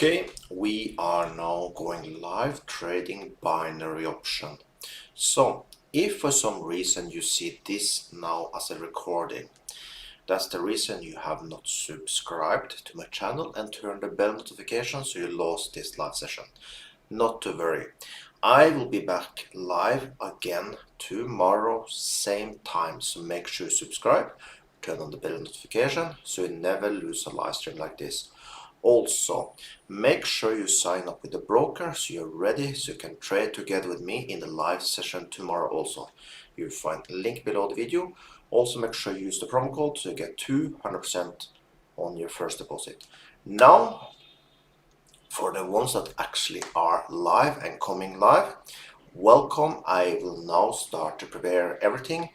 Okay, we are now going live trading binary option. So if for some reason you see this now as a recording, that's the reason you have not subscribed to my channel and turned the bell notification, so you lost this live session. Not to worry, I will be back live again tomorrow same time, so make sure you subscribe, turn on the bell notification so you never lose a live stream like this. Also, make sure you sign up with the broker so you're ready, so you can trade together with me in the live session tomorrow also. You'll find a link below the video. Also make sure you use the promo code so you get 200% on your first deposit. Now, for the ones that actually are live and coming live, welcome. I will now start to prepare everything.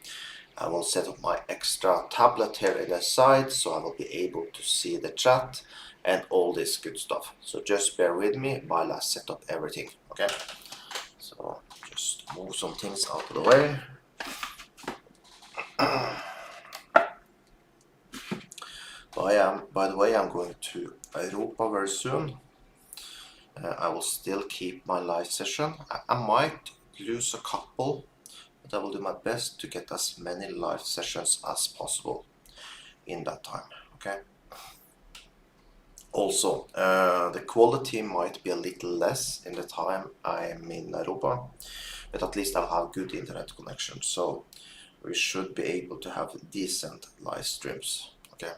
I will set up my extra tablet here in the side so I will be able to see the chat and all this good stuff. So just bear with me while I set up everything, okay? So just move some things out of the way. By the way, I'm going to Europa very soon. I will still keep my live session. I might lose a couple, but I will do my best to get as many live sessions as possible in that time, okay? Also, the quality might be a little less in the time I'm in Europa, but at least I'll have good internet connection, so we should be able to have decent live streams, okay?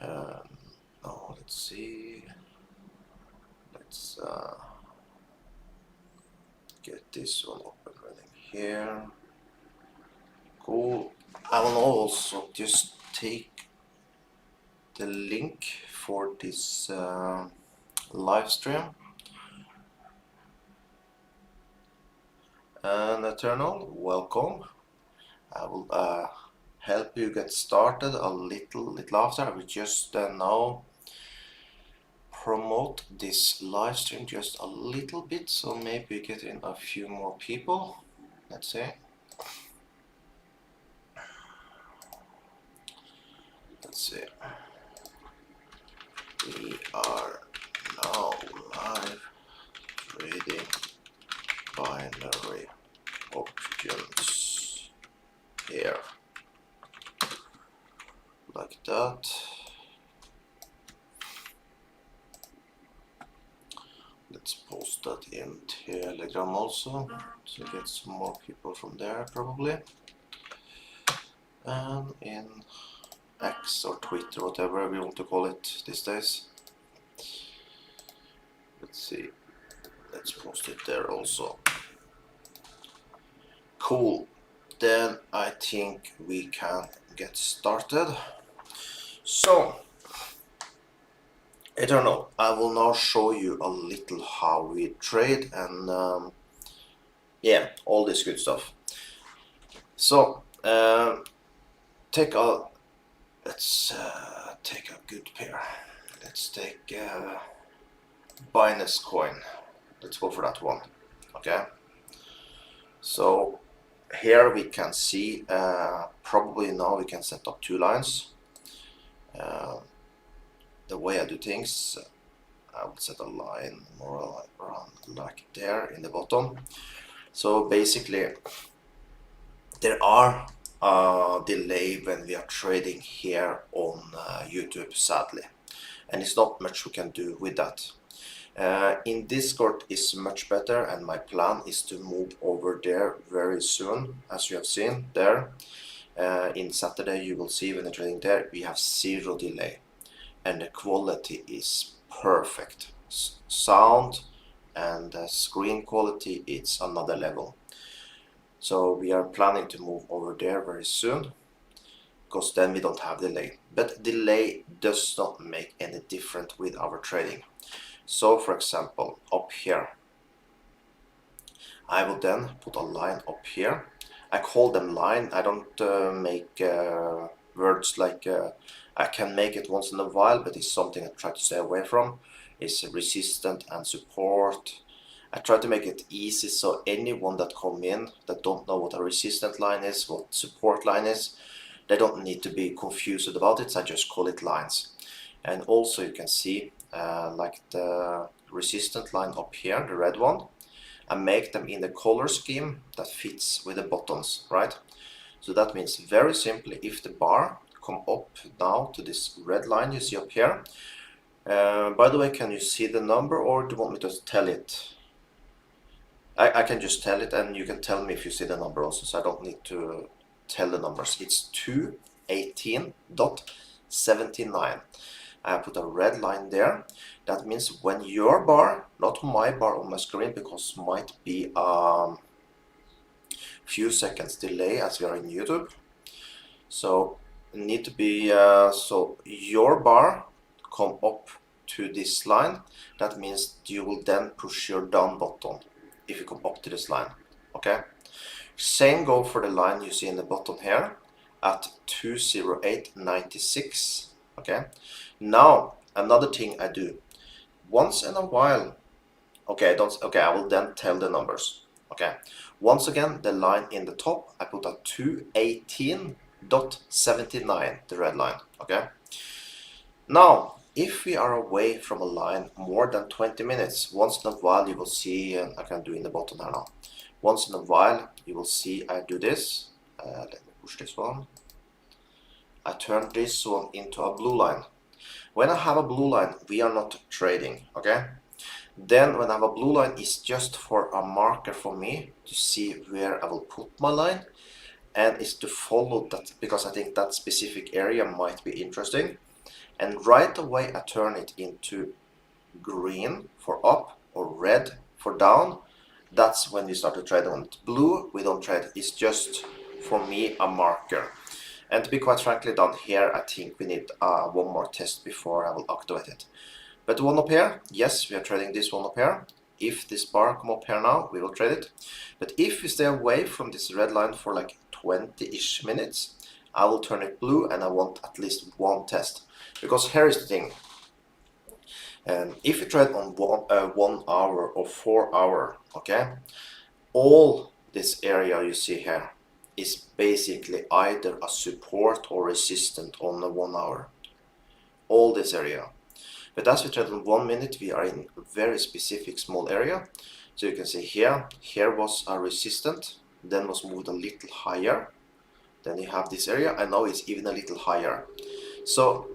Now let's see, let's get this one up and running here. Cool. I will also just take the link for this live stream. And Eternal, welcome. I will help you get started a little after. I will just now promote this live stream just a little bit, so maybe get in a few more people. Let's see. Let's see. We are now live trading binary options here, like that. Let's post that in Telegram also to get some more people from there probably, and in X or Twitter, whatever we want to call it these days. Let's see, let's post it there also. Cool, then I think we can get started. So, Eternal, I will now show you a little how we trade and yeah, all this good stuff. So, let's take a good pair. Let's take Binance coin. Let's go for that one, okay? So here we can see, probably now we can set up two lines. The way I do things, I will set a line more around like there in the bottom. So basically there are a delay when we are trading here on YouTube, sadly, and it's not much we can do with that. In Discord is much better, and my plan is to move over there very soon, as you have seen there. In Saturday you will see when you're trading there we have zero delay and the quality is perfect. Sound and screen quality, it's another level. So we are planning to move over there very soon, because then we don't have delay. But delay does not make any difference with our trading. So for example, up here, I will then put a line up here. I call them line, I don't make words like, I can make it once in a while, but it's something I try to stay away from. It's resistant and support. I try to make it easy so anyone that come in that don't know what a resistant line is, what support line is, they don't need to be confused about it, so I just call it lines. And also you can see like the resistant line up here, the red one, and make them in the color scheme that fits with the buttons, right? So that means very simply, if the bar come up now to this red line you see up here, by the way, can you see the number, or do you want me to tell it? I can just tell it, and you can tell me if you see the number also, so I don't need to tell the numbers. It's 218.79. I put a red line there. That means when your bar, not my bar on my screen, because might be few seconds delay as we are in YouTube. So need to be so your bar come up to this line. That means you will then push your down button if you come up to this line. Okay. Same go for the line you see in the bottom here at 208.96. Okay. Now another thing I do once in a while. Okay, I will then tell the numbers. Okay. Once again, the line in the top, I put a 218.79, the red line. Okay. Now, if we are away from a line more than 20 minutes, once in a while you will see, and I can do in the bottom here now. Once in a while you will see I do this. Let me push this one. I turn this one into a blue line. When I have a blue line, we are not trading. Okay. Then when I have a blue line, it's just for a marker for me to see where I will put my line, and it's to follow that because I think that specific area might be interesting. And right away I turn it into green for up or red for down. That's when we start to trade on it. Blue we don't trade, it's just for me a marker. And to be quite frankly, down here I think we need one more test before I will activate it. But the one up here, yes, we are trading this one up here. If this bar come up here now, we will trade it. But if we stay away from this red line for like 20-ish minutes, I will turn it blue, and I want at least one test. Because here is the thing. If you trade on 1 hour or 4 hour, okay, all this area you see here is basically either a support or resistant on the 1 hour. All this area. But as we trade on 1 minute, we are in a very specific small area. So you can see here was a resistant, then was moved a little higher. Then you have this area, and now it's even a little higher. So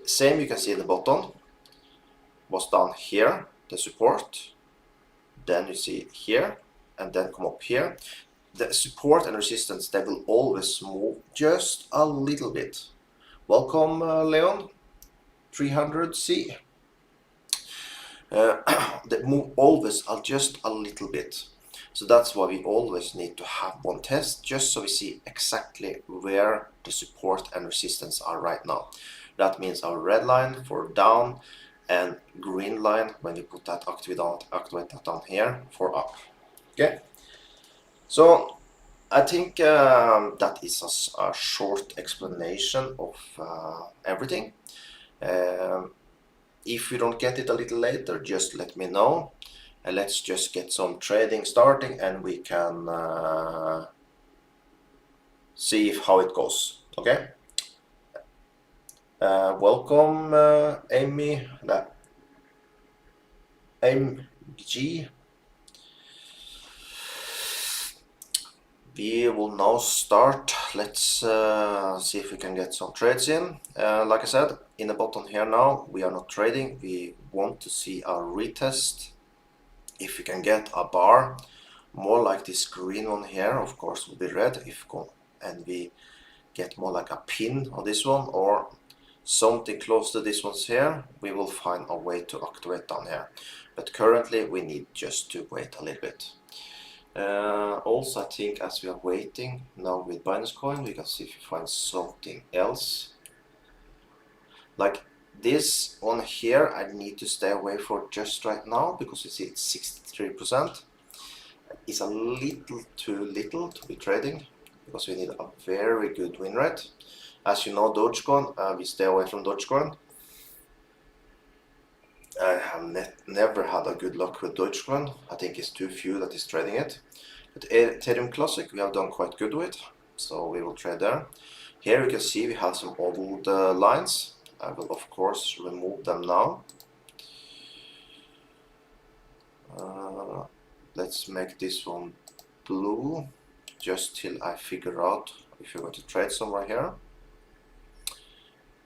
same you can see in the bottom, was down here, the support. Then you see here, and then come up here. The support and resistance, they will always move just a little bit. Welcome, Leon. 300C. They move always just a little bit. So that's why we always need to have one test, just so we see exactly where the support and resistance are right now. That means our red line for down and green line when you put that activate that down here for up. Okay. So I think that is a short explanation of everything. If you don't get it a little later, just let me know, and let's just get some trading starting, and we can see how it goes. Okay. Welcome, Amy. MG. We will now start. Let's see if we can get some trades in. Like I said, in the bottom here now, we are not trading. We want to see a retest. If we can get a bar, more like this green one here, of course, will be red. And we get more like a pin on this one, or something close to this one's here, we will find a way to activate down here. But currently, we need just to wait a little bit. Also, I think as we are waiting now with Binance Coin, we can see if we find something else. Like this one here, I need to stay away for just right now, because you see it's 63%. It's a little too little to be trading, because we need a very good win rate. As you know, Dogecoin, we stay away from Dogecoin. I have never had a good luck with Dogecoin. I think it's too few that is trading it. But Ethereum Classic we have done quite good with, so we will trade there. Here you can see we have some old lines. I will of course remove them now. Let's make this one blue just till I figure out if you're going to trade somewhere here.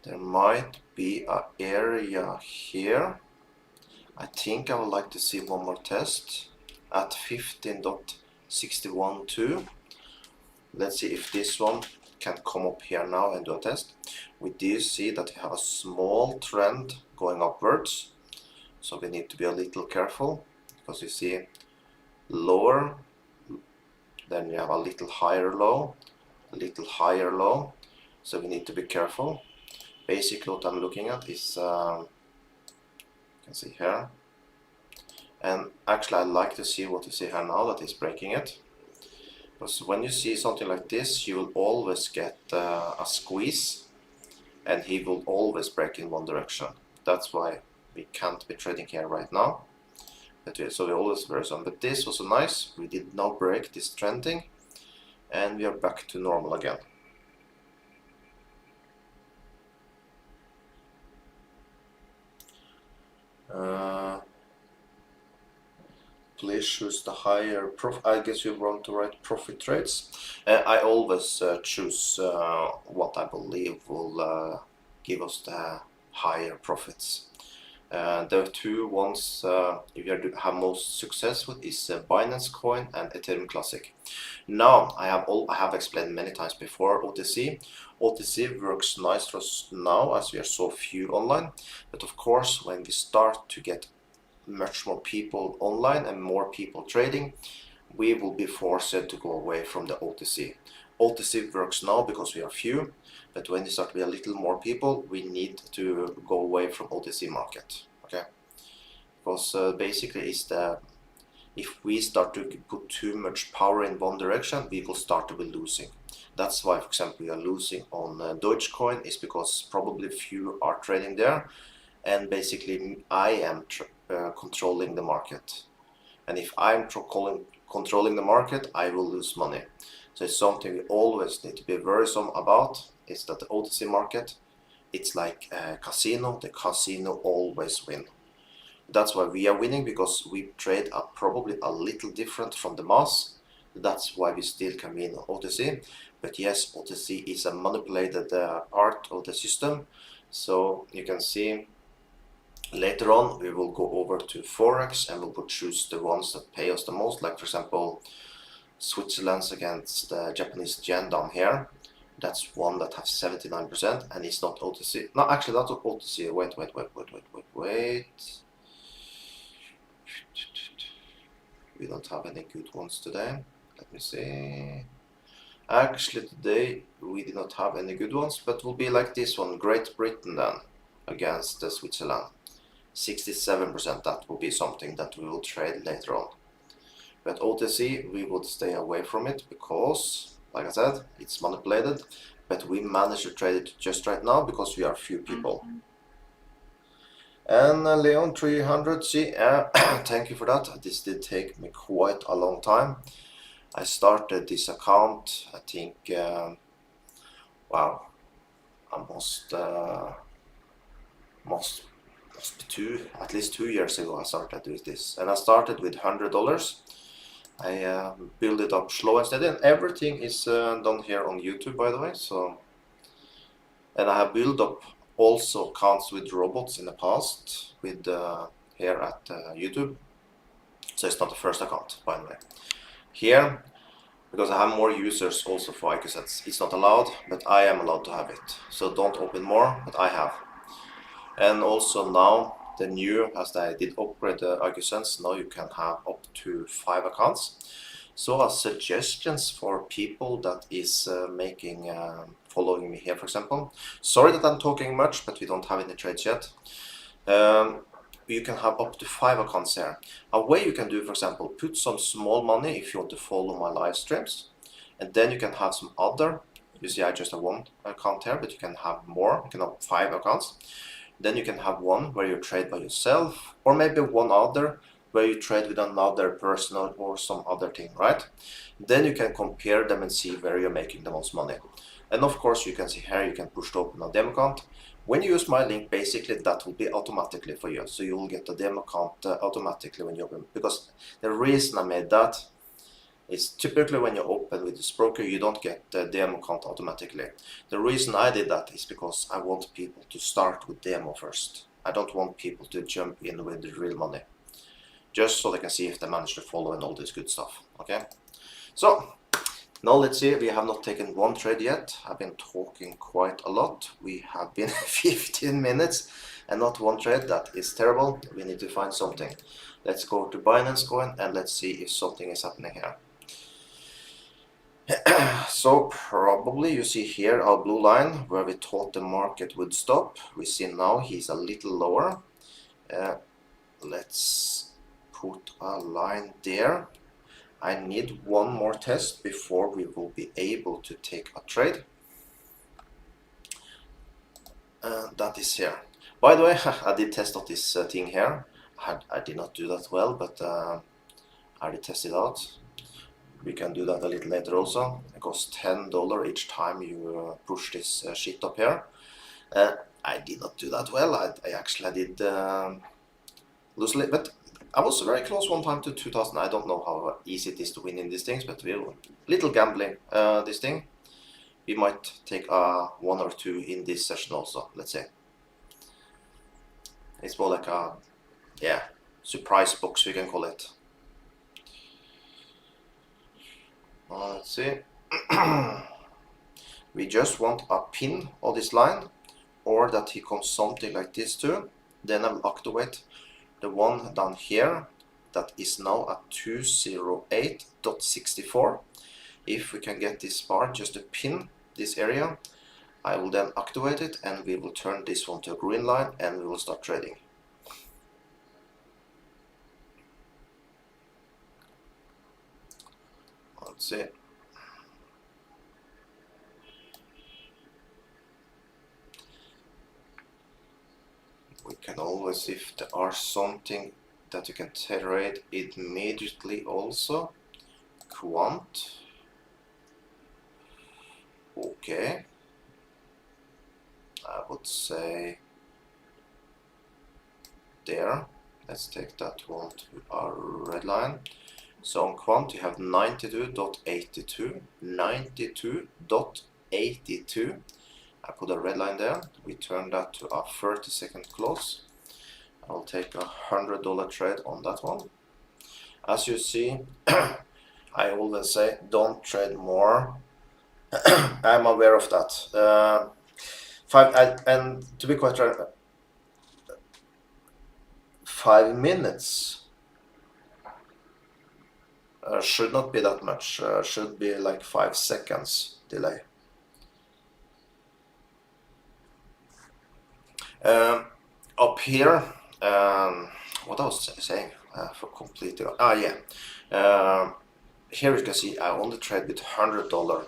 There might be an area here. I think I would like to see one more test at 15.612. Let's see if this one can come up here now and do a test. We do see that we have a small trend going upwards, so we need to be a little careful, because you see lower, then you have a little higher low, a little higher low, so we need to be careful. Basically what I'm looking at is you can see here, and actually I like to see what you see here now that is breaking it, because when you see something like this, you will always get a squeeze, and he will always break in one direction. That's why we can't be trading here right now. So we always were some, but this was nice. We did not break this trending, and we are back to normal again. Please choose the higher profit. I guess you want to write profit trades. I always choose what I believe will give us the higher profits. The two ones you have most success with is Binance Coin and Ethereum Classic. Now I have explained many times before OTC. OTC works nice for us now as we are so few online, but of course when we start to get much more people online and more people trading, we will be forced to go away from the OTC. OTC works now because we are few, but when you start to be a little more people, we need to go away from OTC market. Okay, because basically is if we start to put too much power in one direction, we will start to be losing. That's why, for example, we are losing on Dogecoin, is because probably few are trading there, and basically I am controlling the market, and if I'm controlling the market, I will lose money. So it's something we always need to be worrisome about, is that the OTC market, it's like a casino. The casino always win. That's why we are winning, because we trade probably a little different from the mass. That's why we still can win OTC. But yes, OTC is a manipulated part of the system. So you can see later on we will go over to Forex, and we will choose the ones that pay us the most, like for example Switzerland's against the Japanese yen down here. That's one that has 79%, and it's not OTC. No, actually that's not OTC. Wait. We don't have any good ones today. Let me see. Actually today we did not have any good ones, but will be like this one, Great Britain then against Switzerland. 67%, that will be something that we will trade later on. But OTC, we would stay away from it because, like I said, it's manipulated, but we managed to trade it just right now because we are few people. And Leon 300, see, thank you for that. This did take me quite a long time. I started this account, I think, wow, almost at least 2 years ago I started with this, and I started with $100. I build it up slow and steady, and everything is done here on YouTube, by the way. So, and I have built up also accounts with robots in the past with here at YouTube. So it's not the first account, by the way. Here, because I have more users also for IQSets, it's not allowed, but I am allowed to have it. So don't open more, but I have. And also now the new, as I did upgrade the IQSense, now you can have up to 5 accounts. So as suggestions for people that is following me here, for example. Sorry that I'm talking much, but we don't have any trades yet. You can have up to 5 accounts here. A way you can do, for example, put some small money if you want to follow my live streams, and then you can have some other. You see I just have 1 account here, but you can have more. You can have 5 accounts. Then you can have one where you trade by yourself, or maybe one other where you trade with another person or some other thing, right? Then you can compare them and see where you're making the most money. And of course you can see here you can push to open a demo account, When you use my link, basically that will be automatically for you. So you will get the demo account automatically when you open. Because the reason I made that is typically when you open with this broker, you don't get the demo account automatically. The reason I did that is because I want people to start with demo first. I don't want people to jump in with the real money, just so they can see if they manage to follow and all this good stuff. Okay, so now let's see. We have not taken one trade yet. I've been talking quite a lot. We have been 15 minutes and not one trade. That is terrible. We need to find something. Let's go to Binance Coin and let's see if something is happening here. So probably you see here our blue line where we thought the market would stop. We see now he's a little lower. Let's put a line there. I need one more test before we will be able to take a trade. That is here. By the way, I did test out this thing here. I did not do that well, but I did test it out. We can do that a little later also. It costs $10 each time you push this shit up here. I did not do that well. I actually did lose a little bit. I was very close one time to 2000. I don't know how easy it is to win in these things, but we'll little gambling this thing. We might take one or two in this session also. Let's see. It's more like a surprise box, we can call it. Let's see. We just want a pin on this line, or that he comes something like this too. Then I will activate the one down here that is now at 208.64. If we can get this bar just to pin this area, I will then activate it and we will turn this one to a green line and we will start trading. Let's see. We can always, if there are something that you can trade immediately also. Quant. Okay. I would say there. Let's take that one to our red line. So on quant you have 92.82, 92.82. I put a red line there. We turn that to a 30-second close. I'll take a $100 trade on that one. As you see, I always say don't trade more. I'm aware of that. And to be quite right, 5 minutes should not be that much. Should be like 5 seconds delay. Up here, what I was saying for completing. Here you can see I only trade with $100.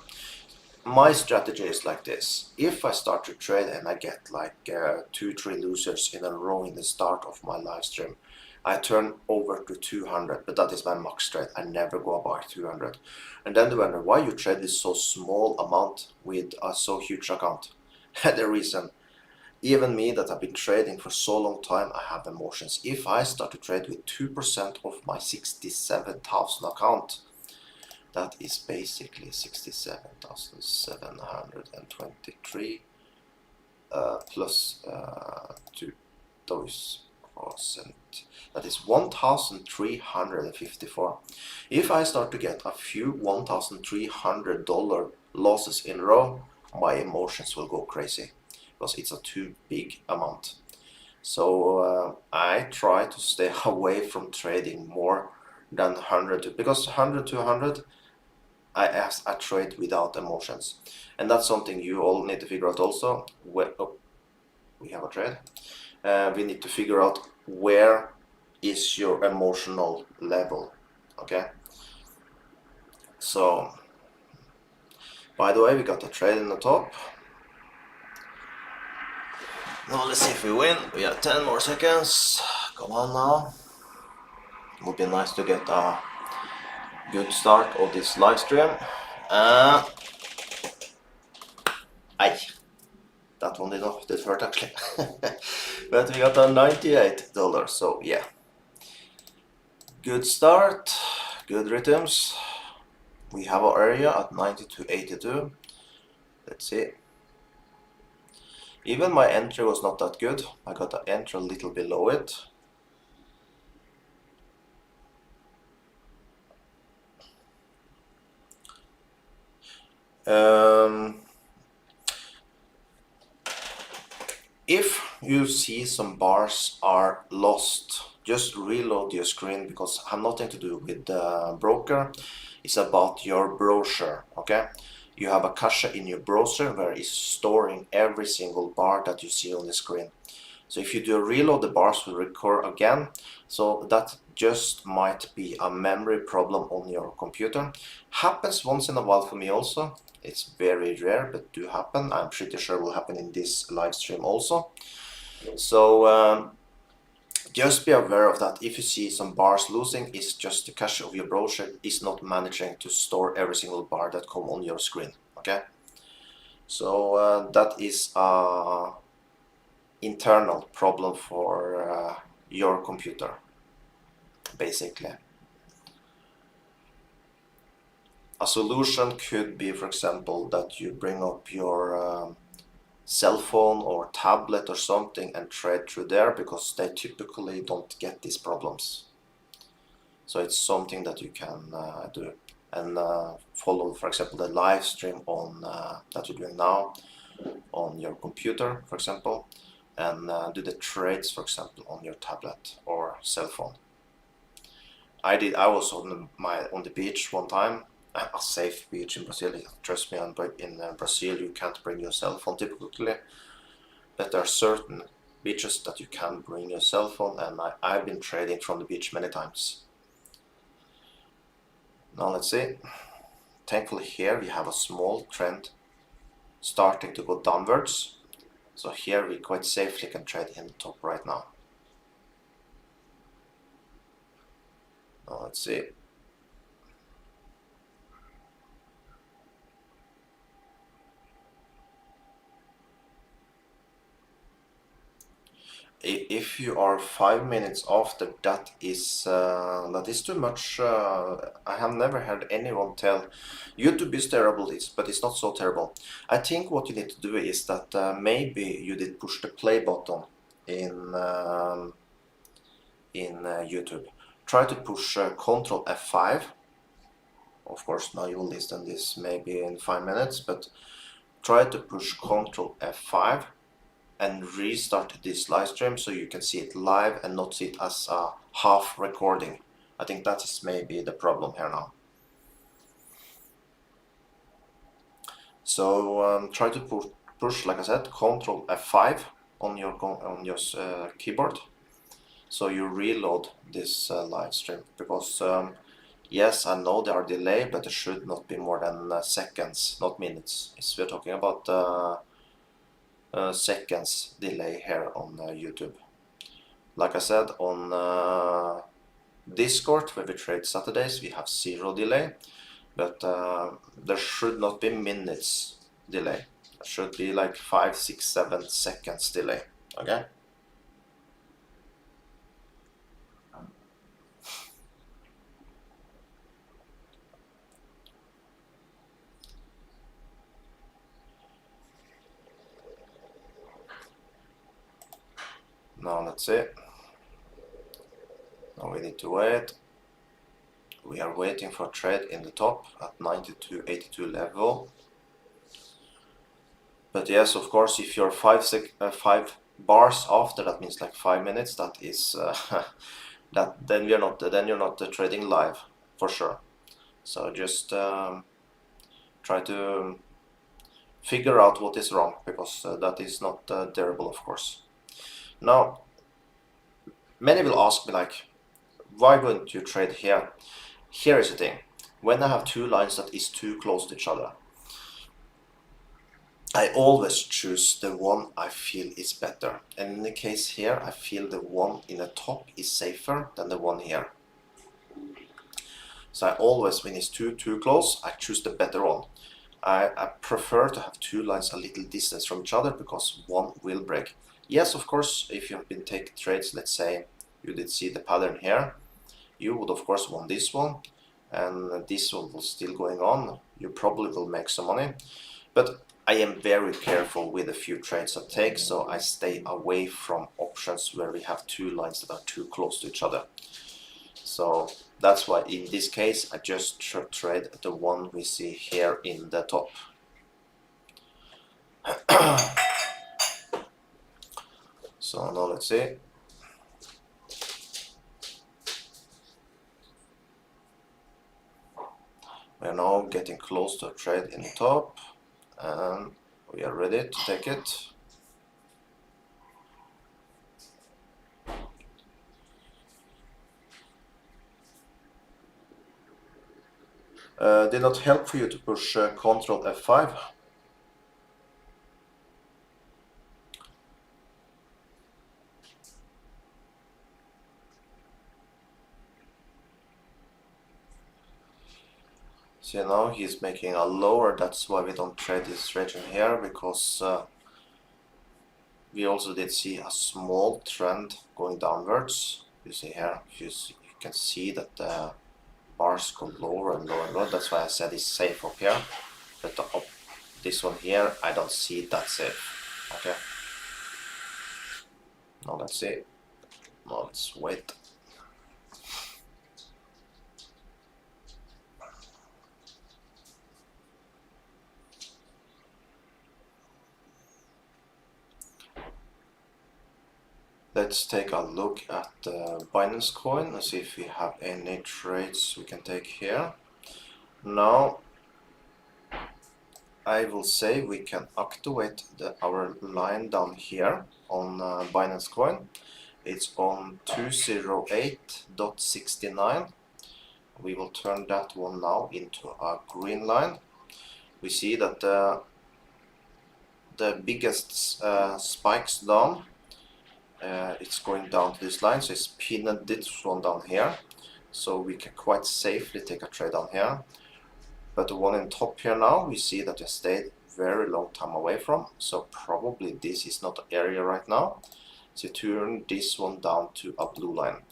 My strategy is like this. If I start to trade and I get like 2-3 losers in a row in the start of my live stream, I turn over to 200, but that is my max trade. I never go above 200. And then they wonder why you trade with so small amount with a so huge account. The reason, even me that I've been trading for so long time, I have emotions. If I start to trade with 2% of my 67,000 account, that is basically 67,723 plus 2%. That is 1,354. If I start to get a few $1,300 losses in a row, my emotions will go crazy because it's a too big amount. So I try to stay away from trading more than 100 because 100 to 100 I trade without emotions, and that's something you all need to figure out also. We have a trade. We need to figure out where is your emotional level. Okay. So, by the way, we got a trade in the top. Now let's see if we win. We have 10 more seconds. Come on now. It would be nice to get a good start of this live stream. That that one did hurt actually. But we got a $98, so yeah. Good start, good rhythms. We have our area at 92.82. Let's see. Even my entry was not that good. I got an entry a little below it. If you see some bars are lost, just reload your screen, because it has nothing to do with the broker. It's about your browser, okay? You have a cache in your browser where it's storing every single bar that you see on the screen. So if you do a reload, the bars will recur again. So that just might be a memory problem on your computer. Happens once in a while for me also. It's very rare, but do happen. I'm pretty sure will happen in this live stream also. So just be aware of that. If you see some bars losing, it's just the cache of your browser is not managing to store every single bar that come on your screen. Okay. So that is a internal problem for your computer, basically. A solution could be, for example, that you bring up your cell phone or tablet or something and trade through there, because they typically don't get these problems. So it's something that you can do, and follow, for example, the live stream on that you're doing now on your computer, for example, and do the trades, for example, on your tablet or cell phone. I was on the beach one time, a safe beach in Brazil. Trust me, in Brazil you can't bring your cell phone typically, but there are certain beaches that you can bring your cell phone, and I've been trading from the beach many times. Now let's see. Thankfully here we have a small trend starting to go downwards. So here we quite safely can trade in the top right now. Now let's see. If you are 5 minutes after, that is too much. I have never heard anyone tell YouTube is terrible, but it's not so terrible. I think what you need to do is that maybe you did push the play button in YouTube. Try to push Control F5. Of course, now you will listen this maybe in 5 minutes, but try to push Control F5 and restart this live stream so you can see it live and not see it as a half recording. I think that is maybe the problem here now. So try to push, like I said, Control F5 on your keyboard, so you reload this live stream, because yes, I know there are delay, but it should not be more than seconds, not minutes. We're talking about seconds delay here on YouTube. Like I said, on Discord, where we trade Saturdays, we have 0 delay, but there should not be minutes delay. It should be like 5, 6, 7 seconds delay. Okay. Now let's see. Now we need to wait. We are waiting for a trade in the top at 92.82 level. But yes, of course, if you're 5 bars after, that means like 5 minutes. That is then you're not trading live for sure. So just try to figure out what is wrong, because that is not terrible, of course. Now, many will ask me like, why wouldn't you trade here? Here is the thing. When I have 2 lines that is too close to each other, I always choose the one I feel is better. And in the case here, I feel the one in the top is safer than the one here. So I always, when it's too close, I choose the better one. I prefer to have two lines a little distance from each other because one will break. Yes, of course, if you have been taking trades, let's say you did see the pattern here, you would of course want this one, and this one will still going on. You probably will make some money, but I am very careful with a few trades I take, so I stay away from options where we have two lines that are too close to each other. So that's why in this case I just trade the one we see here in the top. So now let's see. We are now getting close to a trade in the top, and we are ready to take it. Did not help for you to push Ctrl F5. See, now he's making a lower, that's why we don't trade this region here, because we also did see a small trend going downwards. You see here, you can see that the bars go lower and lower and lower. That's why I said it's safe up here, but this one here I don't see that safe. Okay, now let's see. Now let's wait. Let's take a look at Binance Coin and see if we have any trades we can take here. Now I will say we can activate our line down here on Binance Coin. It's on 208.69. We will turn that one now into a green line. We see that the biggest spikes down, it's going down to this line, so it's pinned this one down here, so we can quite safely take a trade down here. But the one in top here now, we see that we stayed very long time away from, so probably this is not the area right now. So turn this one down to a blue line.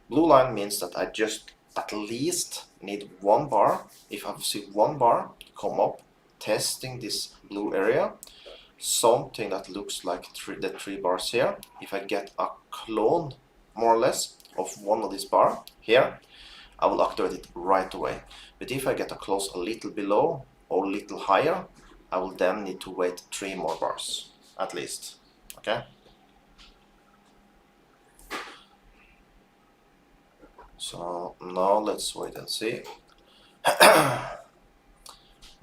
Blue line means that I just at least need one bar. If I see one bar come up testing this blue area, something that looks like the three bars here, if I get a clone more or less of one of these bars here, I will activate it right away. But if I get a close a little below or a little higher, I will then need to wait 3 more bars at least. Okay, so now let's wait and see.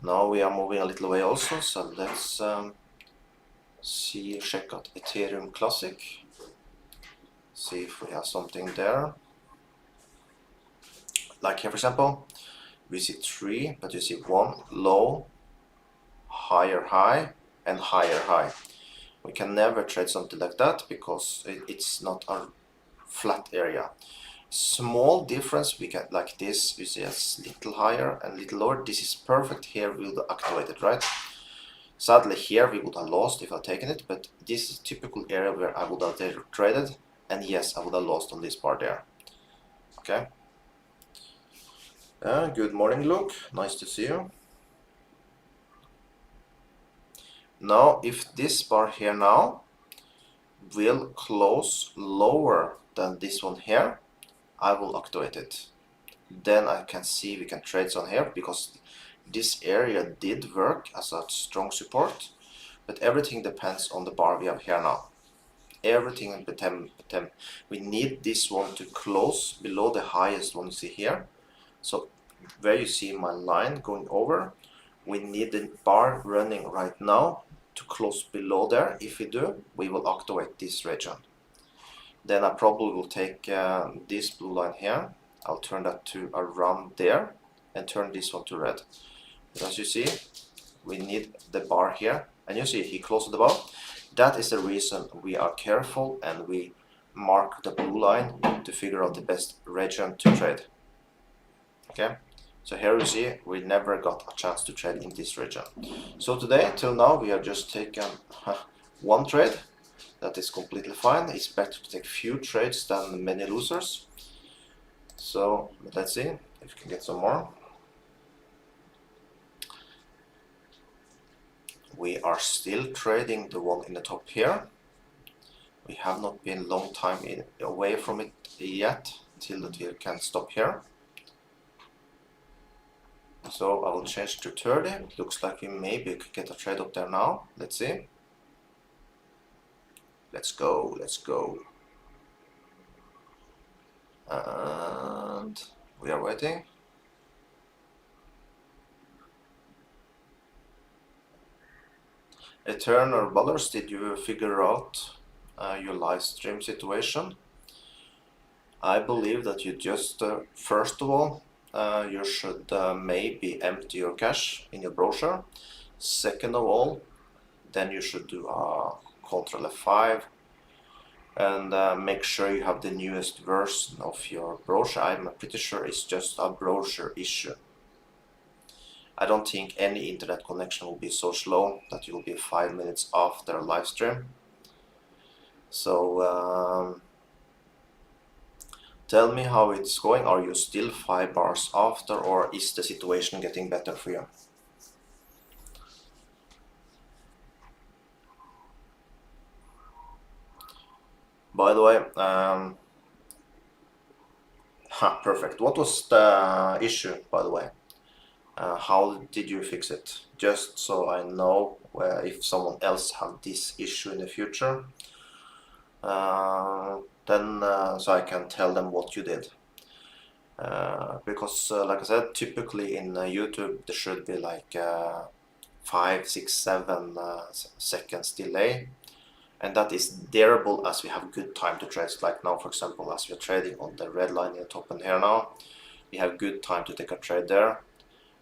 Now we are moving a little away also, so let's check out Ethereum Classic, see if we have something there. Like here for example, we see 3, but you see 1 low, higher high, and higher high. We can never trade something like that because it's not a flat area. Small difference we get like this, you see a little higher and little lower. This is perfect. Here we will activate it, right? Sadly here we would have lost if I had taken it, but this is a typical area where I would have traded, and yes, I would have lost on this bar there. Okay. Good morning, Luke. Nice to see you. Now, if this bar here now will close lower than this one here, I will activate it. Then I can see we can trade on here because this area did work as a strong support, but everything depends on the bar we have here now. Everything depends. We need this one to close below the highest one you see here. So where you see my line going over, we need the bar running right now to close below there. If we do, we will activate this region. Then I probably will take this blue line here. I'll turn that to around there and turn this one to red. But as you see, we need the bar here, and you see he closed the bar. That is the reason we are careful and we mark the blue line to figure out the best region to trade. Okay, So here you see we never got a chance to trade in this region. So today till now we have just taken one trade. That is completely fine. It's better to take few trades than many losers. So let's see if we can get some more. We are still trading the one in the top here. We have not been long time away from it yet, till that we can stop here. So I will change to 30. It looks like we maybe could get a trade up there now. Let's see. Let's go, let's go. And we are waiting. Eternal Ballers, did you figure out your live stream situation? I believe that you just, first of all, you should maybe empty your cache in your browser. Second of all, then you should do a Ctrl F5 and make sure you have the newest version of your browser. I'm pretty sure it's just a browser issue. I don't think any internet connection will be so slow that you will be 5 minutes after a live stream. So tell me how it's going. Are you still 5 bars after, or is the situation getting better for you? By the way, perfect. What was the issue, by the way? How did you fix it? Just so I know if someone else have this issue in the future, then so I can tell them what you did. Because like I said, typically in YouTube there should be like 5, 6, 7 seconds delay, and that is bearable as we have good time to trade. Like now, for example, as we are trading on the red line in the top and here now, we have good time to take a trade there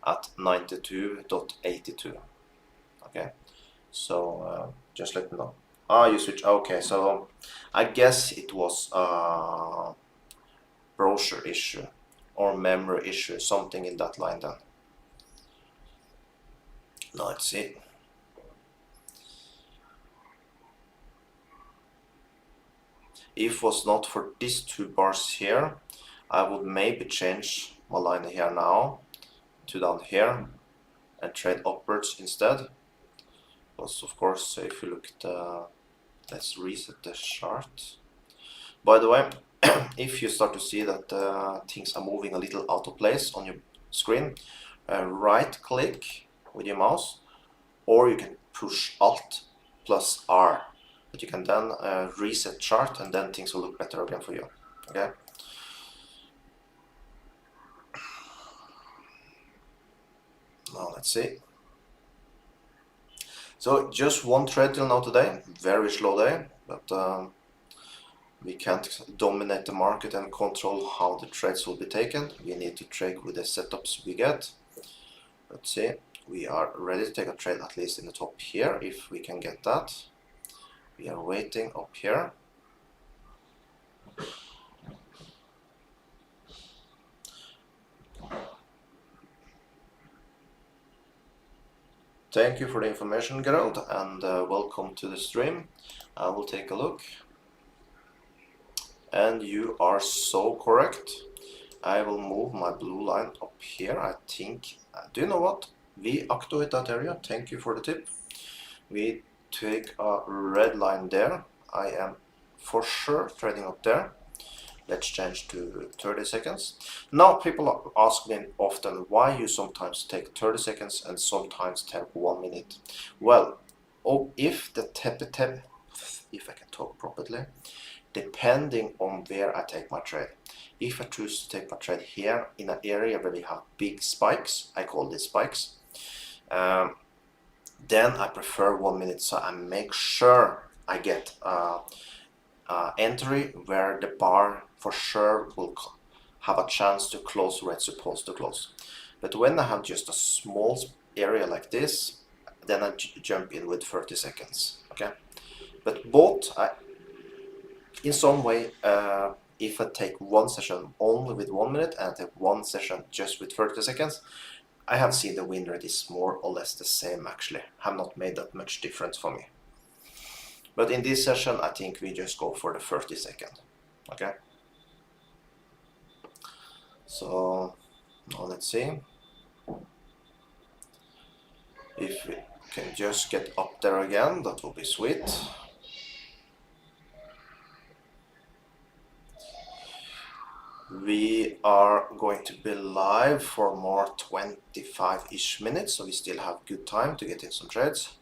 at 92.82. Okay, so just let me know. You switch. Okay, so I guess it was a browser issue or memory issue, something in that line then. Now let's see. If it was not for these 2 bars here, I would maybe change my line here now to down here and trade upwards instead. Because of course, if you look at the, let's reset the chart. By the way, if you start to see that things are moving a little out of place on your screen, right click with your mouse, or you can push Alt plus R. But you can then reset chart, and then things will look better again for you. Okay. Now let's see. So just one trade till now today, very slow day, but we can't dominate the market and control how the trades will be taken. We need to trade with the setups we get. Let's see, we are ready to take a trade at least in the top here, if we can get that. We are waiting up here. Thank you for the information, Gerald, and welcome to the stream. I will take a look. And you are so correct. I will move my blue line up here, I think. Do you know what? We activate that area. Thank you for the tip. We take a red line there. I am for sure trading up there. Let's change to 30 seconds. Now people ask me often why you sometimes take 30 seconds and sometimes take 1 minute. Well, if I can talk properly, depending on where I take my trade. If I choose to take my trade here in an area where we have big spikes, I call these spikes, then I prefer 1 minute, so I make sure I get entry where the bar for sure will have a chance to close where it's supposed to close. But when I have just a small area like this, then I jump in with 30 seconds. Okay, but both in some way if I take one session only with 1 minute and I take one session just with 30 seconds, I have seen the win rate is more or less the same actually. Have not made that much difference for me. But in this session, I think we just go for the 30 second. Okay. So now let's see if we can just get up there again. That will be sweet. We are going to be live for more 25-ish minutes, so we still have good time to get in some trades.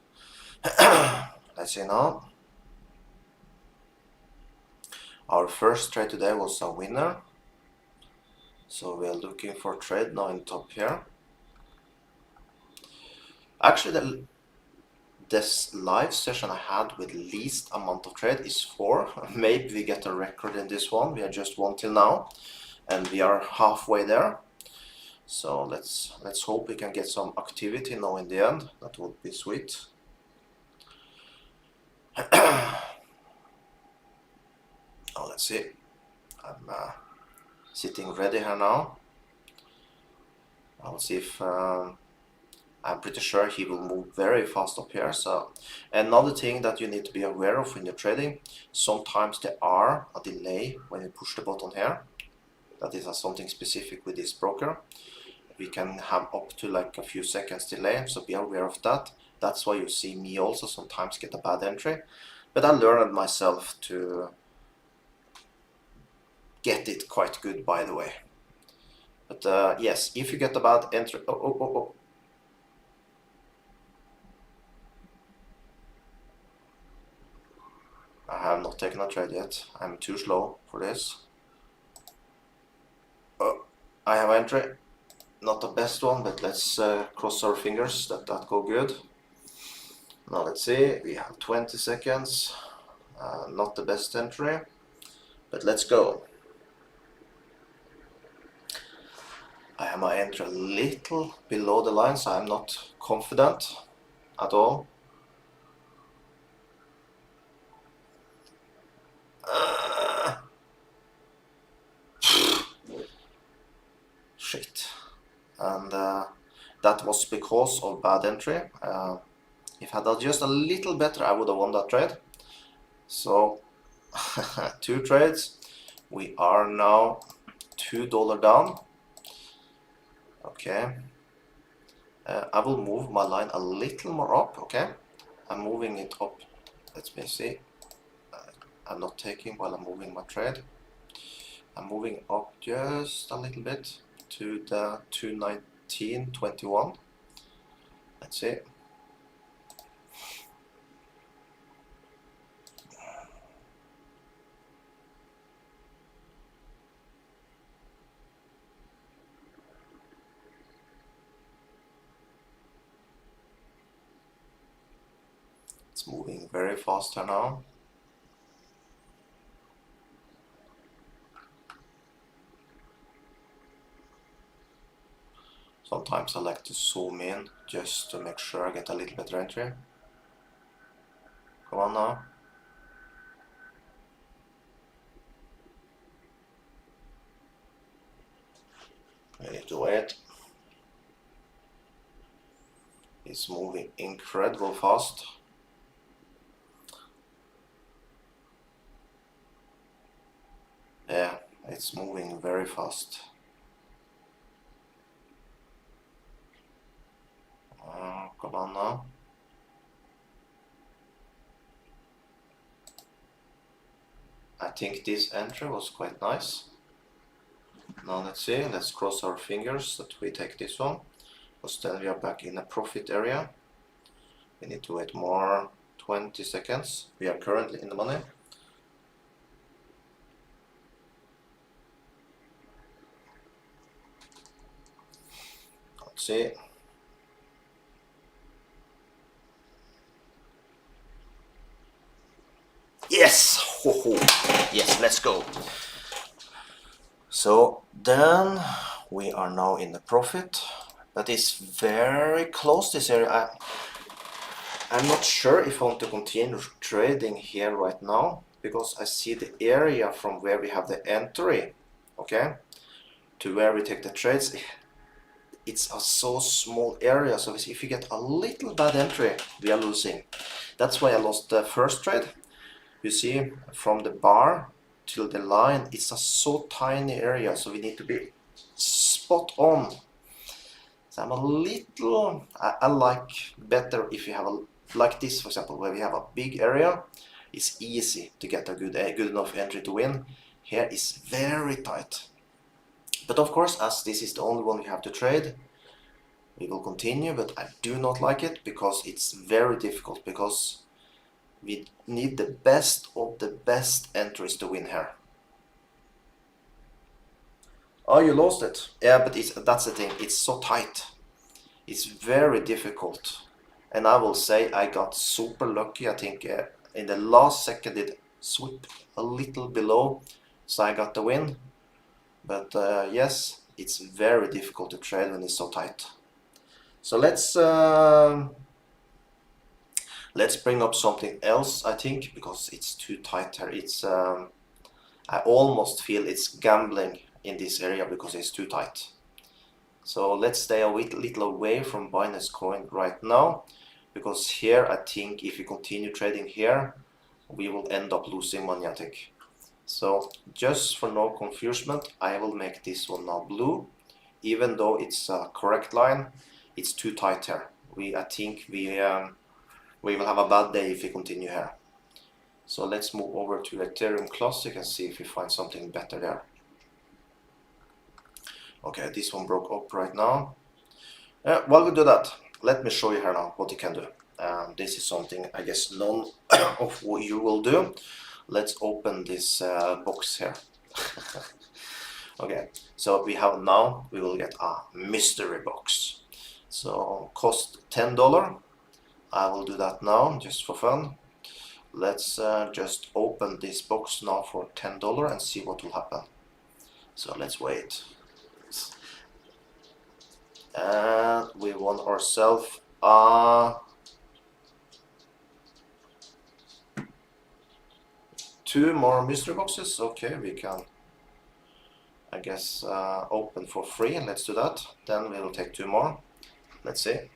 Let's see now. Our first trade today was a winner, so we are looking for trade now in top here. Actually, this live session I had with least amount of trade is 4. Maybe we get a record in this one. We are just 1 till now, and we are halfway there. So let's hope we can get some activity now in the end. That would be sweet. Now let's see. I'm sitting ready here now. I'll see if I'm pretty sure he will move very fast up here. So another thing that you need to be aware of when you're trading, sometimes there are a delay when you push the button here. That is something specific with this broker. We can have up to like a few seconds delay, so be aware of that. That's why you see me also sometimes get a bad entry. But I learned myself to get it quite good, by the way. But yes, if you get a bad entry, I have not taken a trade yet. I'm too slow for this. I have entry, not the best one, but let's cross our fingers that go good. Now let's see, we have 20 seconds. Not the best entry, but let's go. I have my entry a little below the line, so I'm not confident at all. Shit. And that was because of bad entry. If I had just a little better, I would have won that trade. So 2 trades. We are now $2 down. Okay. I will move my line a little more up. Okay. I'm moving it up. Let me see. I'm not taking while I'm moving my trade. I'm moving up just a little bit to the 219.21. Let's see. It's moving very fast here now. Sometimes I like to zoom in just to make sure I get a little better entry. Come on now. I need to wait. It's moving incredible fast. Yeah, it's moving very fast. Come on now. I think this entry was quite nice. Now let's see, let's cross our fingers that we take this one, because then we are back in the profit area. We need to wait more 20 seconds. We are currently in the money. Let's see. Yes! Ho ho! Yes, let's go. So then we are now in the profit, but it's very close this area. I'm not sure if I want to continue trading here right now, because I see the area from where we have the entry, okay, to where we take the trades. It's a so small area, so if you get a little bad entry, we are losing. That's why I lost the first trade. You see, from the bar till the line, it's a so tiny area, so we need to be spot on. So I'm a little, I like better if you have a, like this for example, where we have a big area, it's easy to get a good enough entry to win. Here is very tight. But of course, as this is the only one we have to trade, we will continue, but I do not like it because it's very difficult, because we need the best of the best entries to win here. Oh, you lost it. Yeah, but that's the thing, it's so tight. It's very difficult. And I will say I got super lucky. I think in the last second it swept a little below, so I got the win. But yes, it's very difficult to trade when it's so tight. So let's bring up something else, I think, because it's too tight here. It's I almost feel it's gambling in this area because it's too tight. So let's stay a little away from Binance Coin right now, because here I think if we continue trading here, we will end up losing money, I think. So just for no confusion, I will make this one now blue, even though it's a correct line. It's too tight here. I think we will have a bad day if we continue here. So let's move over to Ethereum Classic and see if we find something better there. Okay, this one broke up right now. While we do that, let me show you here now what you can do. This is something I guess none of you will do. Let's open this box here. Okay, so we will get a mystery box. So cost $10. I will do that now just for fun. Let's just open this box now for $10 and see what will happen. So let's wait. And we won ourselves two more mystery boxes. Okay, we can, I guess, open for free, and let's do that. Then we will take two more. Let's see.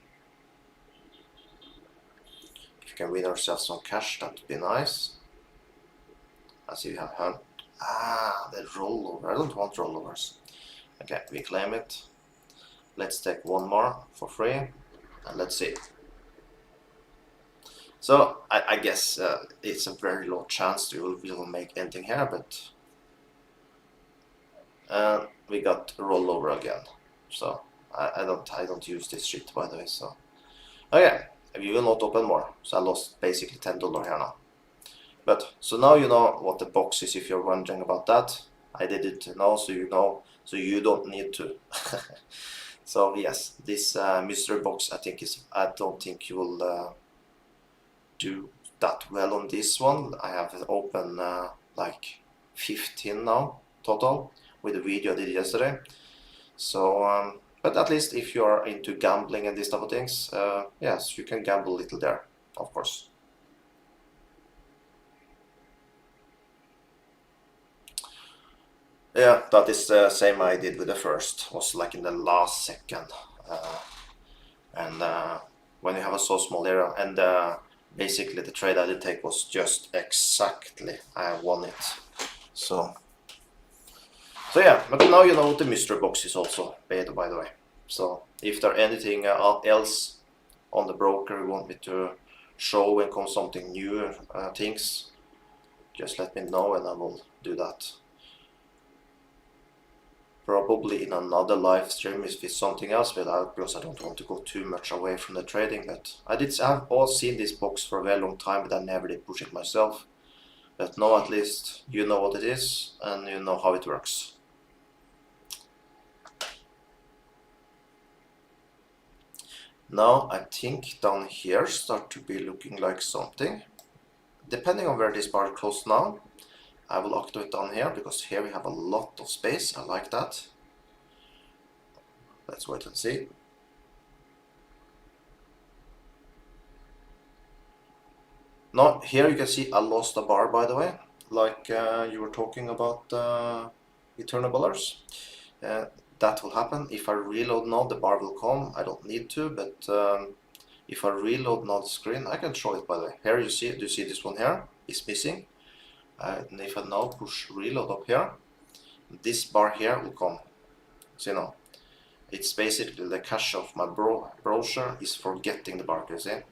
If we can win ourselves some cash, that would be nice. I see we have hunt. The rollover. I don't want rollovers. Okay, we claim it. Let's take one more for free, and let's see. So I guess it's a very low chance we will make anything here, but we got a rollover again. So I don't use this shit, by the way. So okay, we will not open more. So I lost basically $10 here now. But so now you know what the box is if you're wondering about that. I did it now, so you know, so you don't need to. So yes, this mystery box, I don't think you will do that well on this one. I have open like 15 now total with the video I did yesterday. So but at least if you are into gambling and these type of things, yes, you can gamble a little there, of course. Yeah, that is the same I did with the first. Was like in the last second, and when you have a so small area, and basically the trade I did take was just exactly I won it. So yeah, but now you know what the mystery box is also, by the way. So if there anything else on the broker you want me to show when comes something new things, just let me know and I will do that. Probably in another live stream if it's something else, but because I don't want to go too much away from the trading. But I've all seen this box for a very long time, but I never did push it myself. But now at least you know what it is and you know how it works. Now I think down here start to be looking like something. Depending on where this bar closed now, I will activate down here, because here we have a lot of space. I like that. Let's wait and see. Now here you can see I lost a bar, by the way. like you were talking about Eternal Ballers. That will happen. If I reload now, the bar will come. I don't need to, but if I reload now the screen, I can show it by the way. Here you see, do you see this one here? It's missing. And if I now push reload up here, this bar here will come. See now? It's basically the cache of my browser is forgetting the bar, you see?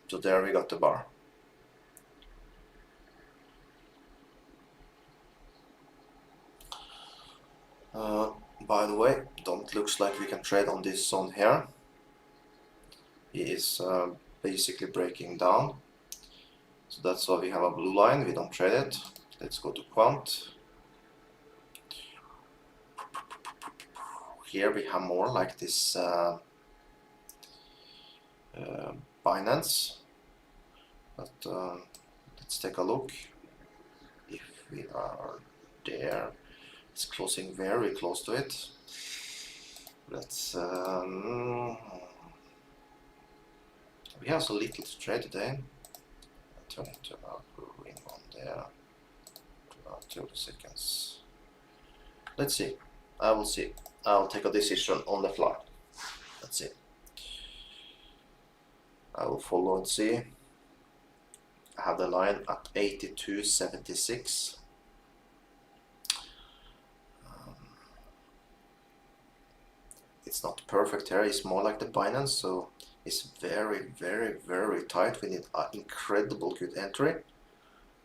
So there we got the bar. By the way, don't looks like we can trade on this zone here. He is basically breaking down. So that's why we have a blue line, we don't trade it. Let's go to quant. Here we have more like this Binance. But let's take a look. If we are there, it's closing very close to it. Let's we have so little to trade today. Turn it to our green one there. 30 seconds. Let's see. I will see. I'll take a decision on the fly. Let's see. I will follow and see. I have the line at 82.76. It's not perfect here. It's more like the Binance, so it's very, very, very tight. We need an incredible good entry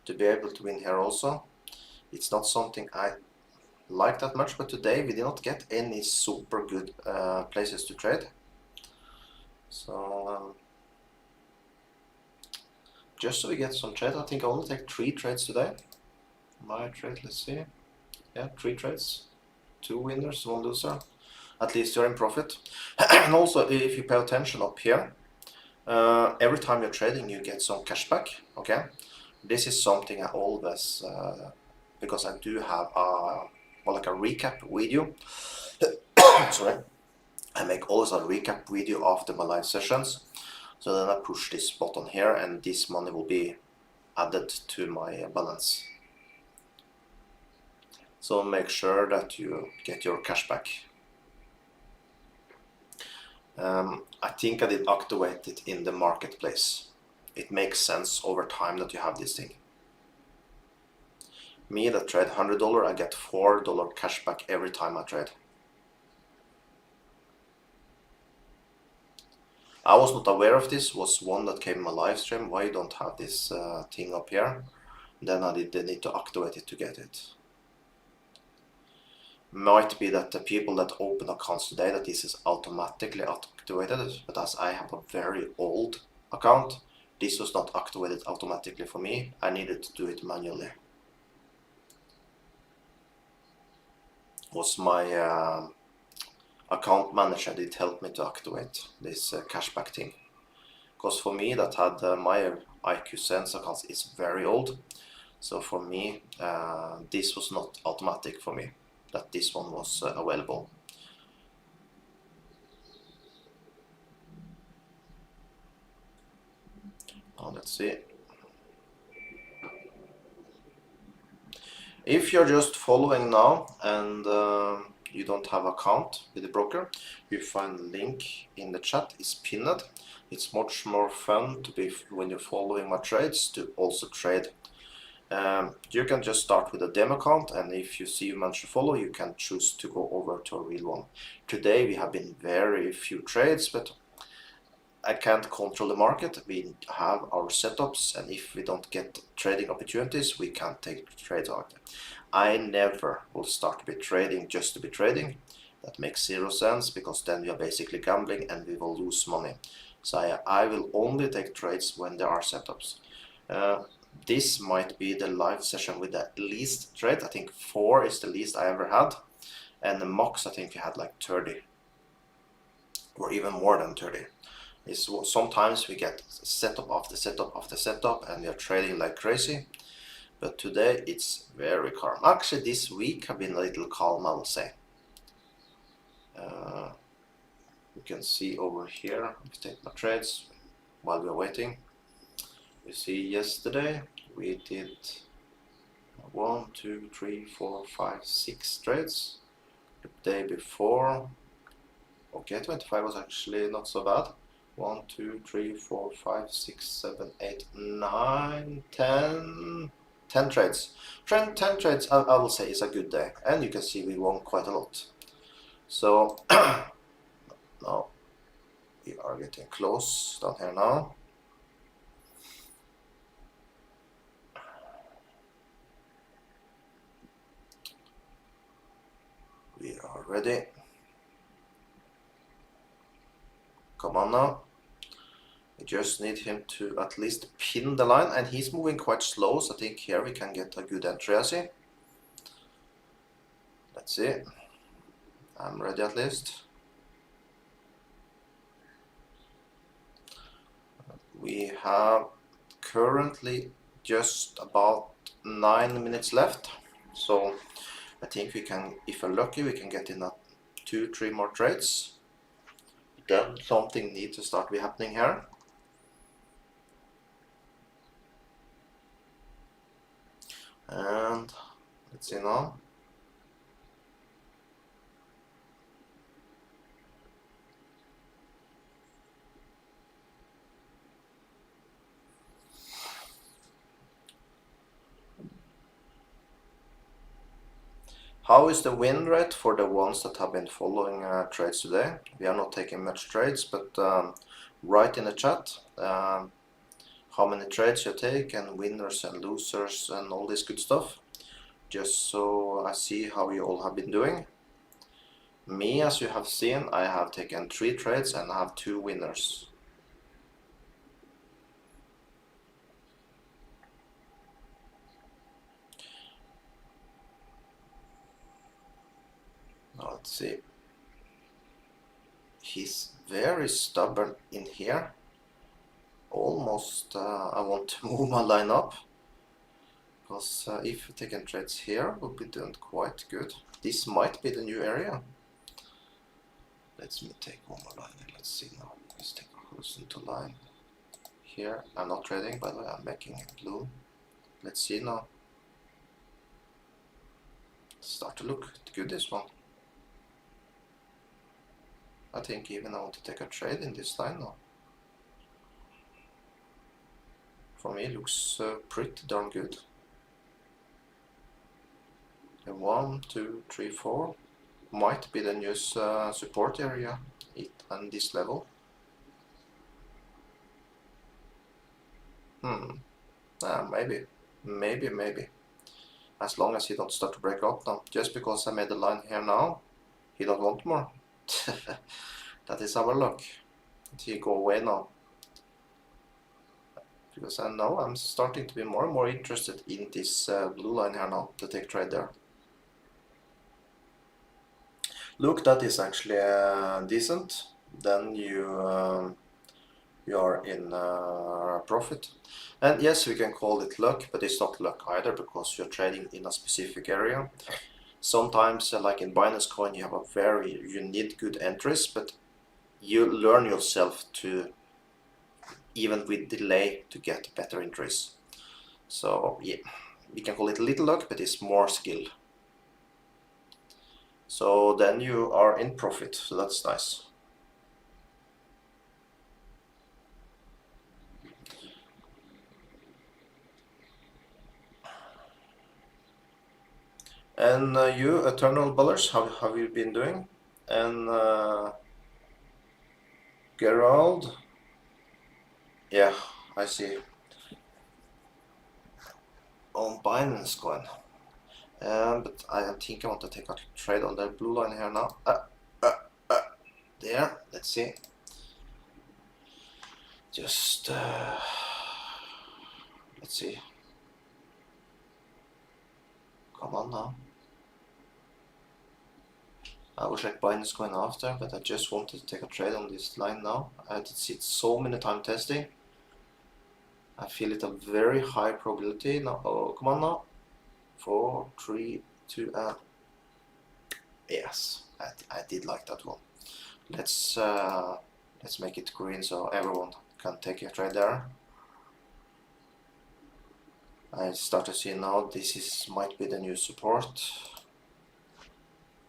to be able to win here also. It's not something I like that much, but today we did not get any super good places to trade. So just so we get some trade, I think I only take 3 trades today. My trade, let's see. Yeah, 3 trades. 2 winners, 1 loser. At least you're in profit. And also, if you pay attention up here, every time you're trading, you get some cash back. Okay, this is something I always, because I do have like a recap video. Sorry, I make always a recap video after my live sessions. So then I push this button here, and this money will be added to my balance. So make sure that you get your cash back. I think I did activate it in the marketplace. It makes sense over time that you have this thing. Me that trade $100, I get $4 cash back every time I trade. I was not aware of this, was one that came in my live stream. Why you don't have this thing up here? Then I did need to activate it to get it. Might be that the people that open accounts today, that this is automatically activated, but as I have a very old account, this was not activated automatically for me. I needed to do it manually. Was my account manager did help me to activate this cashback thing, because for me that had my IQ Sense accounts is very old, so for me this was not automatic for me that this one was available. Now let's see. If you're just following now and you don't have account with the broker, you find the link in the chat, is pinned. It's much more fun to be when you're following my trades to also trade. You can just start with a demo account, and if you see you manage to follow, you can choose to go over to a real one. Today we have been very few trades, but I can't control the market. We have our setups, and if we don't get trading opportunities, we can't take trades out. I never will start with trading just to be trading. That makes zero sense, because then we are basically gambling and we will lose money. So I will only take trades when there are setups. This might be the live session with the least trade. I think 4 is the least I ever had, and the max I think we had like 30 or even more than 30. Sometimes we get setup after setup after setup and we are trading like crazy, but today it's very calm. Actually this week have been a little calm, I will say. You can see over here, we take my trades while we're waiting. You see yesterday we did 1, 2, 3, 4, 5, 6 trades. The day before, okay, 25 was actually not so bad. 1, 2, 3, 4, 5, 6, 7, 8, 9, 10 trades. 10 trades I will say is a good day, and you can see we won quite a lot. So now we are getting close down here now. We are ready. Come on now. We just need him to at least pin the line, and he's moving quite slow, so I think here we can get a good entry, I see. Let's see. I'm ready at least. We have currently just about 9 minutes left, so I think we can, if we're lucky, we can get in 2-3 more trades. Then something needs to start be happening here. And let's see now. How is the win rate for the ones that have been following trades today? We are not taking much trades, but write in the chat how many trades you take and winners and losers and all this good stuff, just so I see how you all have been doing. Me, as you have seen, I have taken 3 trades and I have 2 winners. Now let's see. He's very stubborn in here. Almost I want to move my line up, because if we take trades here, we'll be doing quite good. This might be the new area. Let me take one more line. Let's see now. Let's take a horizontal line here. I'm not trading, by the way. I'm making it blue. Let's see now. Start to look good, this one. I think even I want to take a trade in this line now. For me, it looks pretty darn good. And 1, 2, 3, 4 might be the new support area on this level. Maybe. As long as he don't start to break up now. Just because I made the line here now, he don't want more. That is our luck. He go away now. Because I know I'm starting to be more and more interested in this blue line here now, to take trade there. Look, that is actually decent. Then you are in profit. And yes, we can call it luck, but it's not luck either, because you're trading in a specific area. Sometimes, like in Binance Coin, you need good entries, but you learn yourself to, even with delay, to get better entries. So yeah, we can call it a little luck, but it's more skill. So then you are in profit, so that's nice. And you, Eternal Bullers, how have you been doing? And Gerald, yeah, I see. On Binance Coin. But I think I want to take a trade on the blue line here now. There, let's see. Just let's see. Come on now. I will check Binance Coin after, but I just wanted to take a trade on this line now. I did see it so many times testing. I feel it a very high probability now. Oh, come on now. 4, 3, 2, yes, I did like that one. Let's make it green so everyone can take a trade there. I start to see now this might be the new support.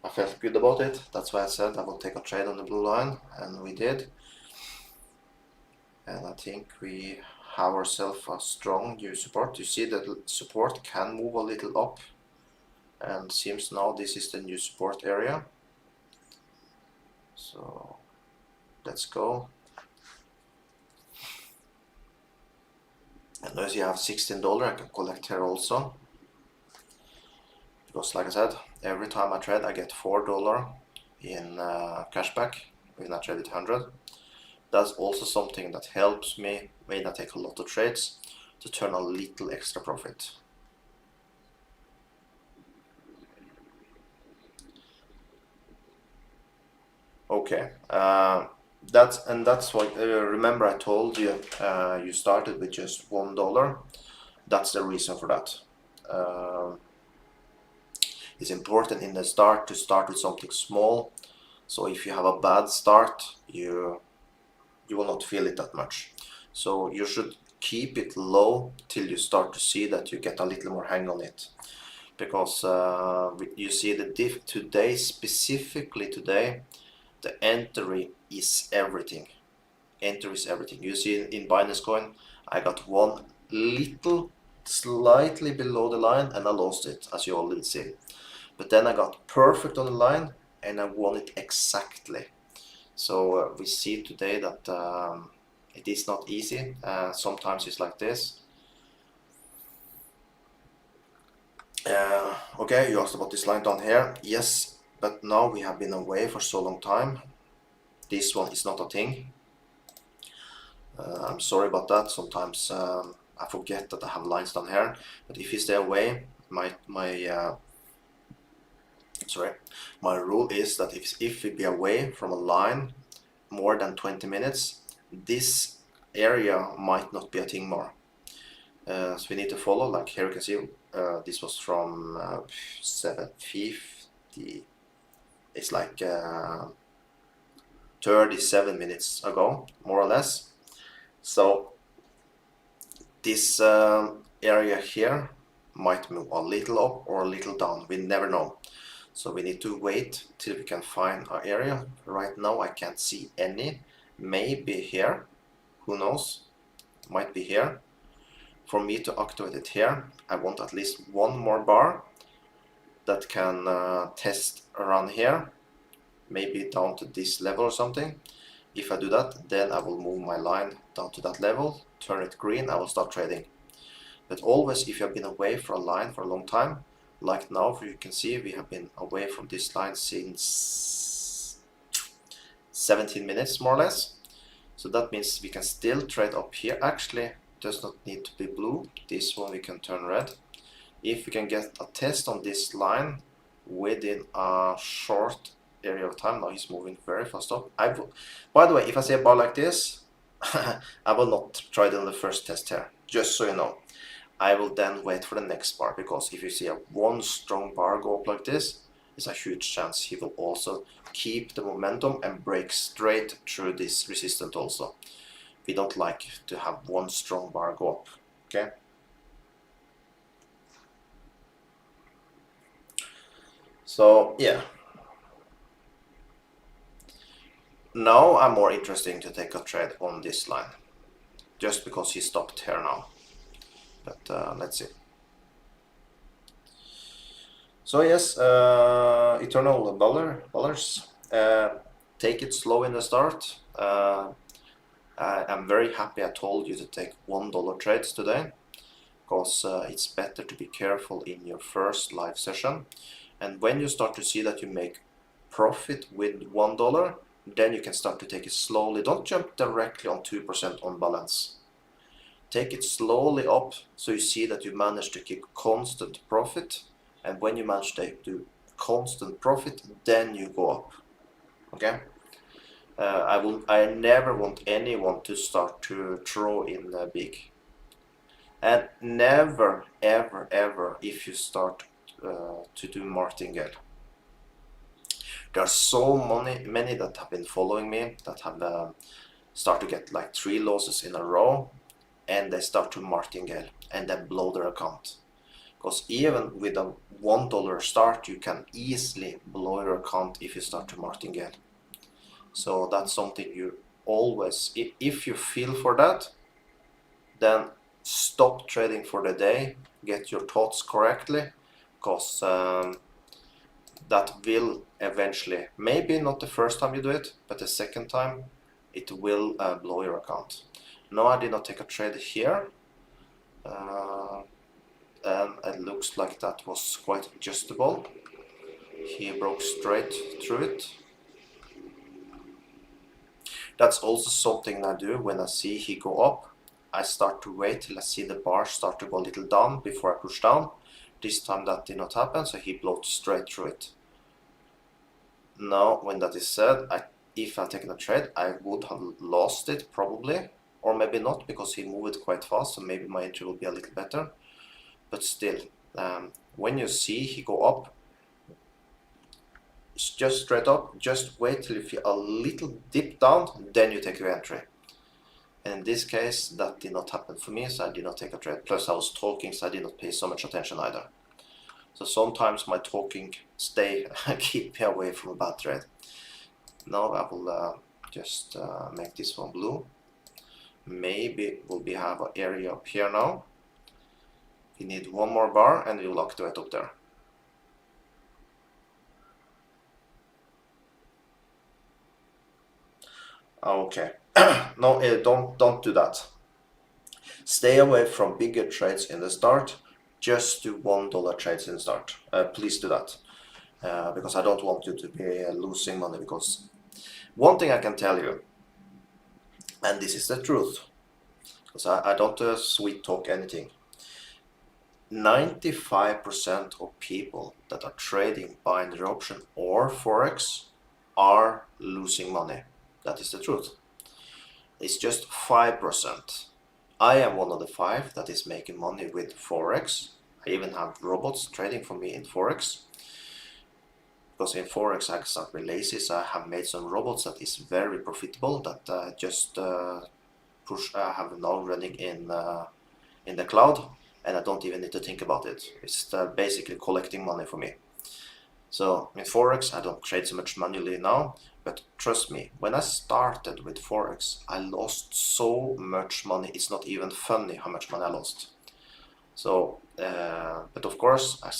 I felt good about it. That's why I said I will take a trade on the blue line, and we did. And I think we have ourselves a strong new support. You see that support can move a little up, and seems now this is the new support area. So let's go. And as you have $16, I can collect here also. Because like I said, every time I trade I get $4 in cashback when I trade with 100. That's also something that helps me when I take a lot of trades to turn a little extra profit. Okay, that's what remember I told you you started with just $1. That's the reason for that. It's important in the start to start with something small. So if you have a bad start, you will not feel it that much. So you should keep it low till you start to see that you get a little more hang on it. Because you see the diff today, specifically today, the entry is everything. Entry is everything. You see in Binance Coin, I got one little slightly below the line and I lost it, as you already see. But then I got perfect on the line and I won it exactly. So we see today that it is not easy. Sometimes it's like this. Okay, you asked about this line down here. Yes, but now we have been away for so long time. This one is not a thing. I'm sorry about that. Sometimes I forget that I have lines down here. But if you stay away, my rule is that if we be away from a line more than 20 minutes, this area might not be a thing more. So we need to follow, like here you can see, this was from 7:50. It's like 37 minutes ago, more or less. So this area here might move a little up or a little down. We never know. So we need to wait till we can find our area. Right now I can't see any. Maybe here, who knows, might be here. For me to activate it here, I want at least one more bar that can test around here, maybe down to this level or something. If I do that, then I will move my line down to that level, turn it green, I will start trading. But always, if you have been away from a line for a long time, like now, you can see we have been away from this line since 17 minutes more or less. So that means we can still trade up here. Actually, it does not need to be blue. This one we can turn red. If we can get a test on this line within a short area of time, now he's moving very fast up. By the way, if I see a bar like this, I will not try it on the first test here, just so you know. I will then wait for the next bar, because if you see one strong bar go up like this, there's a huge chance he will also keep the momentum and break straight through this resistance also. We don't like to have one strong bar go up, okay? So yeah. Now I'm more interested to take a trade on this line, just because he stopped here now. But let's see. So yes, Eternal Ballers, take it slow in the start. I'm very happy I told you to take $1 trades today, because it's better to be careful in your first live session. And when you start to see that you make profit with $1, then you can start to take it slowly. Don't jump directly on 2% on balance. Take it slowly up so you see that you manage to keep constant profit. And when you manage to do constant profit, then you go up. Okay? I never want anyone to start to throw in big. And never, ever, ever, if you start to do martingale, There are so many that have been following me that have start to get like 3 losses in a row, and they start to martingale and then blow their account. Because even with a $1 start, you can easily blow your account if you start to martingale. So that's something you always, if you feel for that, then stop trading for the day, get your thoughts correctly, because that will eventually, maybe not the first time you do it, but the second time, it will blow your account. No, I did not take a trade here, and it looks like that was quite adjustable. He broke straight through it. That's also something I do when I see he go up. I start to wait till I see the bar start to go a little down before I push down. This time that did not happen, so he blowed straight through it. Now, when that is said, if I taken a trade, I would have lost it probably, or maybe not, because he moved quite fast, so maybe my entry will be a little better. But still, when you see he go up, just straight up, just wait till you feel a little dip down, then you take your entry. And in this case, that did not happen for me, so I did not take a trade. Plus I was talking, so I did not pay so much attention either. So sometimes my talking keep me away from a bad trade. Now I will just make this one blue. Maybe we'll have an area up here now. We need one more bar and we will activate up there. Okay, no, don't do that. Stay away from bigger trades in the start. Just do $1 trades in the start. Please do that, because I don't want you to be losing money. Because one thing I can tell you, and this is the truth, because I don't sweet talk anything. 95% of people that are trading binary option or Forex are losing money. That is the truth. It's just 5%. I am one of the 5 that is making money with Forex. I even have robots trading for me in Forex. Because in Forex I start with lazy, so I have made some robots that is very profitable, that I have now running in the cloud, and I don't even need to think about it. It's basically collecting money for me. So in Forex I don't trade so much manually now, but trust me, when I started with Forex I lost so much money, it's not even funny how much money I lost. So, but of course I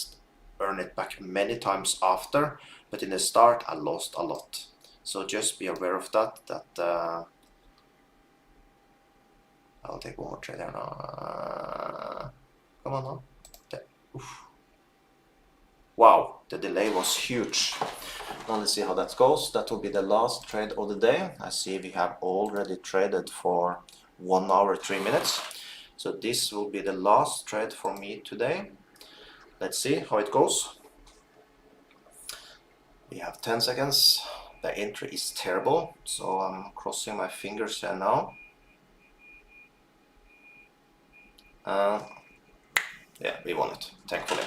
earn it back many times after, but in the start I lost a lot. So just be aware of that, I'll take one more trade there now. Come on now. Oof. Wow, the delay was huge. Now let's see how that goes. That will be the last trade of the day. I see we have already traded for 1 hour 3 minutes. So this will be the last trade for me today. Let's see how it goes. We have 10 seconds. The entry is terrible, so I'm crossing my fingers here now. Yeah, we won it, thankfully.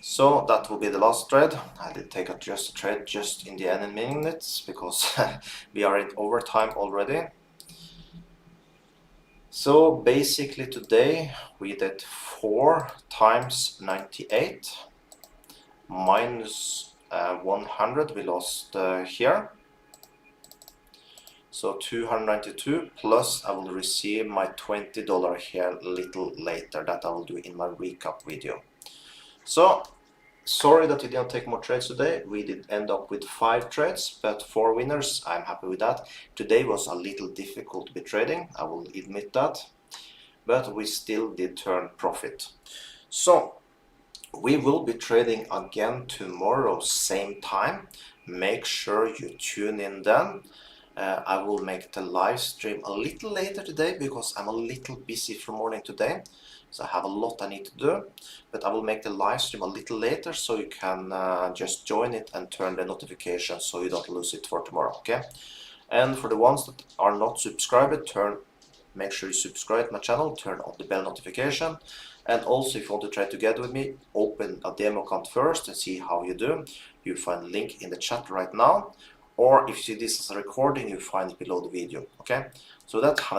So that will be the last trade. I did take just a trade just in the end minutes, because we are in overtime already. So basically today we did 4 times 98 minus 100 we lost here. So 292 plus I will receive my $20 here a little later. That I will do in my recap video. So sorry that we didn't take more trades today. We did end up with 5 trades, but 4 winners. I'm happy with that. Today was a little difficult to be trading, I will admit that, but we still did turn profit. So we will be trading again tomorrow, same time. Make sure you tune in then. I will make the live stream a little later today, because I'm a little busy from morning today. So I have a lot I need to do, but I will make the live stream a little later, so you can just join it and turn the notifications so you don't lose it for tomorrow, okay? And for the ones that are not subscribed, make sure you subscribe to my channel, turn on the bell notification, And also, if you want to try together with me, open a demo account first and see how you do. You find a link in the chat right now, or if you see this as a recording, you find it below the video. Okay, so that's how